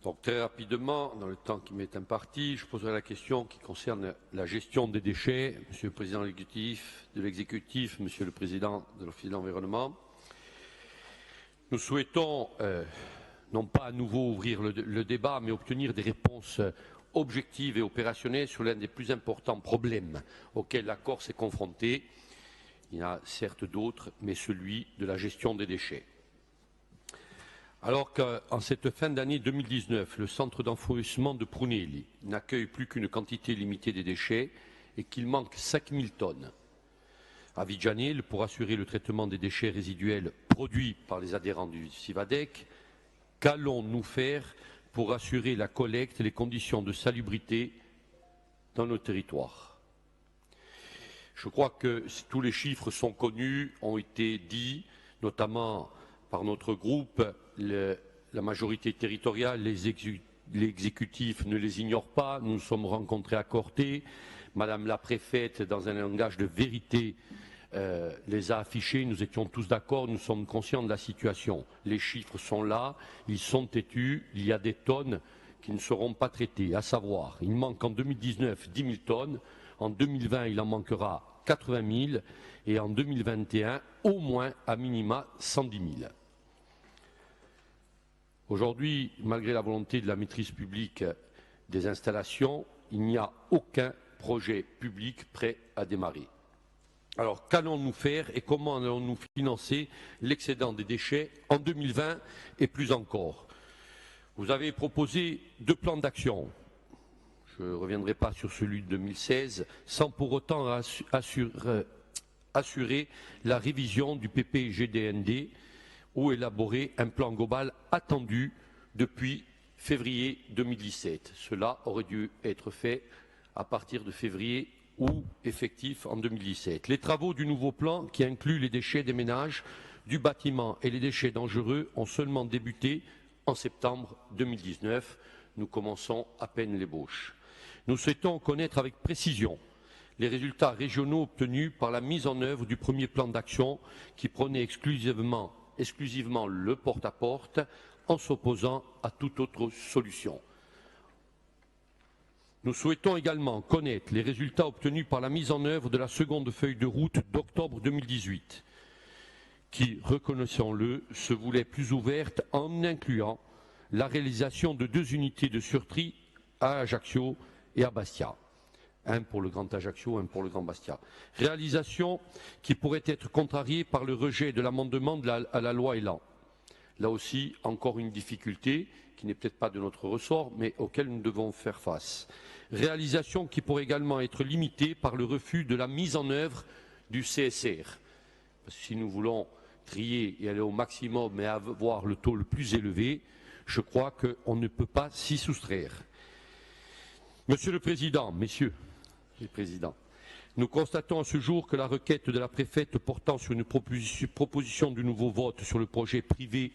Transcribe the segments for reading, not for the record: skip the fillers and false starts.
Donc très rapidement, dans le temps qui m'est imparti, je poserai la question qui concerne la gestion des déchets. Monsieur le Président de l'exécutif, Monsieur le Président de l'Office de l'environnement, nous souhaitons non pas à nouveau ouvrir le débat, mais obtenir des réponses objectives et opérationnelles sur l'un des plus importants problèmes auxquels la Corse est confrontée. Il y en a certes d'autres, mais celui de la gestion des déchets. Alors qu'en cette fin d'année 2019, le centre d'enfouissement de Prunelli n'accueille plus qu'une quantité limitée de déchets et qu'il manque 5000 tonnes à Vigianil pour assurer le traitement des déchets résiduels produits par les adhérents du Civadec, qu'allons-nous faire pour assurer la collecte et les conditions de salubrité dans nos territoires? Je crois que tous les chiffres sont connus, ont été dits, notamment par notre groupe. La majorité territoriale, l'exécutif ne les ignore pas. Nous nous sommes rencontrés à Corté. Madame la préfète, dans un langage de vérité, les a affichés. Nous étions tous d'accord, nous sommes conscients de la situation. Les chiffres sont là, ils sont têtus. Il y a des tonnes qui ne seront pas traitées, à savoir, il manque en 2019 10 000 tonnes, en 2020 il en manquera 80 000 et en 2021 au moins à minima 110 000. Aujourd'hui, malgré la volonté de la maîtrise publique des installations, il n'y a aucun projet public prêt à démarrer. Alors, qu'allons-nous faire et comment allons-nous financer l'excédent des déchets en 2020 et plus encore? Vous avez proposé 2 plans d'action. Je ne reviendrai pas sur celui de 2016, sans pour autant assurer la révision du PPGDND ou élaborer un plan global attendu depuis février 2017. Cela aurait dû être fait à partir de février ou effectif en 2017. Les travaux du nouveau plan, qui inclut les déchets des ménages, du bâtiment et les déchets dangereux, ont seulement débuté en septembre 2019. Nous commençons à peine l'ébauche. Nous souhaitons connaître avec précision les résultats régionaux obtenus par la mise en œuvre du premier plan d'action qui prenait exclusivement le porte-à-porte en s'opposant à toute autre solution. Nous souhaitons également connaître les résultats obtenus par la mise en œuvre de la seconde feuille de route d'octobre 2018, qui, reconnaissons-le, se voulait plus ouverte en incluant la réalisation de 2 unités de surtri à Ajaccio et à Bastia. Un pour le Grand Ajaccio, un pour le Grand Bastia. Réalisation qui pourrait être contrariée par le rejet de l'amendement à la loi Elan. Là aussi, encore une difficulté qui n'est peut-être pas de notre ressort, mais auquel nous devons faire face. Réalisation qui pourrait également être limitée par le refus de la mise en œuvre du CSR. Parce que si nous voulons trier et aller au maximum et avoir le taux le plus élevé, je crois qu'on ne peut pas s'y soustraire. Monsieur le Président, Messieurs les Présidents, nous constatons à ce jour que la requête de la préfète portant sur une proposition de nouveau vote sur le projet privé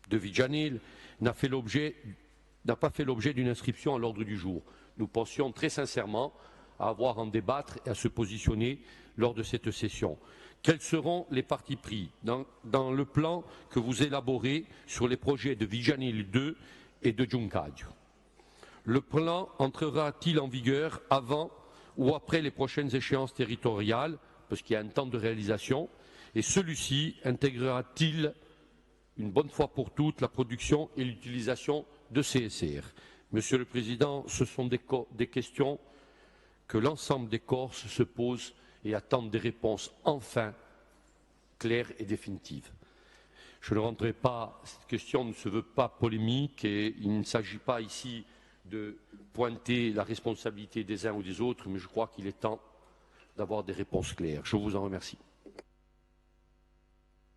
de Vigianil n'a pas fait l'objet d'une inscription à l'ordre du jour. Nous pensions très sincèrement à avoir à en débattre et à se positionner lors de cette session. Quels seront les partis pris dans le plan que vous élaborez sur les projets de Vigianil 2 et de Giuncaggio? Le plan entrera-t-il en vigueur avant ou après les prochaines échéances territoriales, parce qu'il y a un temps de réalisation, et celui-ci intégrera-t-il une bonne fois pour toutes la production et l'utilisation de CSR? Monsieur le Président, ce sont des questions que l'ensemble des Corses se posent et attendent des réponses enfin claires et définitives. Je ne rentrerai pas, cette question ne se veut pas polémique et il ne s'agit pas ici de pointer la responsabilité des uns ou des autres, mais je crois qu'il est temps d'avoir des réponses claires. Je vous en remercie.